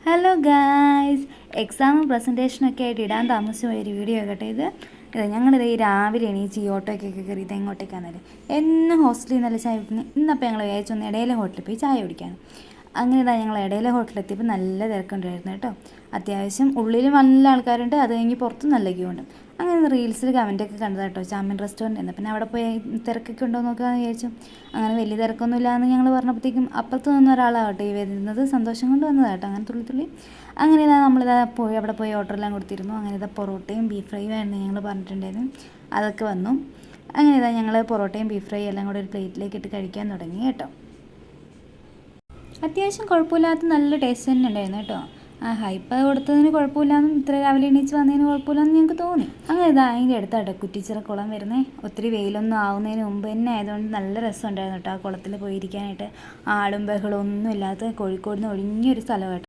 Hello guys, എക്സാമും പ്രസൻറ്റേഷനൊക്കെ ആയിട്ട് ഇടാൻ താമസിച്ച ഒരു വീഡിയോ കേട്ടോ ഞങ്ങളിത് ഈ രാവിലെ എണീച്ച് ഈ ഓട്ടോയ്ക്കൊക്കെ കയറി ഇത് എങ്ങോട്ടേക്കാണെന്നല്ലേ എന്നും ഹോസ്റ്റലിൽ നിന്നല്ല ചായ കുടിക്കുന്നത്. ഇന്നപ്പോൾ ഞങ്ങൾ വിചാരിച്ചൊന്ന് ഇടയിലെ ഹോട്ടലിൽ പോയി ചായ കുടിക്കാൻ. അങ്ങനെ ഇതാ ഞങ്ങൾ ഇടയിലെ ഹോട്ടലെത്തിയപ്പോൾ നല്ല തിരക്കുണ്ടായിരുന്നു കേട്ടോ. അത്യാവശ്യം ഉള്ളിൽ നല്ല ആൾക്കാരുണ്ട്, അത് കഴിഞ്ഞ് പുറത്തും നല്ല ക്യൂ ഉണ്ട്. അങ്ങനെ റീൽസിൽ കമൻറ്റൊക്കെ കണ്ടത് കേട്ടോ, ചാമ്പ്യൻ റെസ്റ്റോറൻറ്റ് എന്ന്. പിന്നെ അവിടെ പോയി തിരക്കൊക്കെ ഉണ്ടോ നോക്കാമെന്ന് വിചാരിച്ചു. അങ്ങനെ വലിയ തിരക്കൊന്നുമില്ല എന്ന് ഞങ്ങൾ പറഞ്ഞപ്പോഴത്തേക്കും അപ്പുറത്ത് നിന്ന് ഒരാളാകട്ടെ ഈ വരുന്നത് സന്തോഷം കൊണ്ട് വന്നതാണ് കേട്ടോ. അങ്ങനെ തുള്ളി അങ്ങനെ ഇതാ നമ്മളിതാ പോയി അവിടെ പോയി ഓർഡറെല്ലാം കൊടുത്തിരുന്നു. അങ്ങനെ ഇതാ പൊറോട്ടയും ബീഫ് ഫ്രൈയും ആയിരുന്നു ഞങ്ങൾ പറഞ്ഞിട്ടുണ്ടായിരുന്നു, അതൊക്കെ വന്നു. അങ്ങനെ ഇതാ ഞങ്ങൾ പൊറോട്ടയും ബീഫ് ഫ്രൈ എല്ലാം കൂടെ ഒരു പ്ലേറ്റിലേക്ക് ഇട്ട് കഴിക്കാൻ തുടങ്ങി കേട്ടോ. അത്യാവശ്യം കുഴപ്പമില്ലാത്ത നല്ല ടേസ്റ്റ് തന്നെ ഉണ്ടായിരുന്നു കേട്ടോ. ഹൈപ്പ് കൊടുത്തതിന് കുഴപ്പമില്ലാന്നും ഇത്ര രാവിലെ എണീച്ച് വന്നതിന് കുഴപ്പമില്ലാന്ന് ഞങ്ങൾക്ക് തോന്നി. അങ്ങനെ ഇതാ അതിൻ്റെ അടുത്താട്ടോ കുറ്റിച്ചിറ കുളം വരുന്നത്. ഒത്തിരി വെയിലൊന്നും ആവുന്നതിന് മുമ്പ് തന്നെ ആയതുകൊണ്ട് നല്ല രസം ഉണ്ടായിരുന്നു കേട്ടോ ആ കുളത്തിൽ പോയിരിക്കാനായിട്ട്. ആളും ബഹളവും ഒന്നും ഇല്ലാത്ത കോഴിക്കോട് നിന്ന് ഒഴിഞ്ഞൊരു സ്ഥലം കേട്ടോ.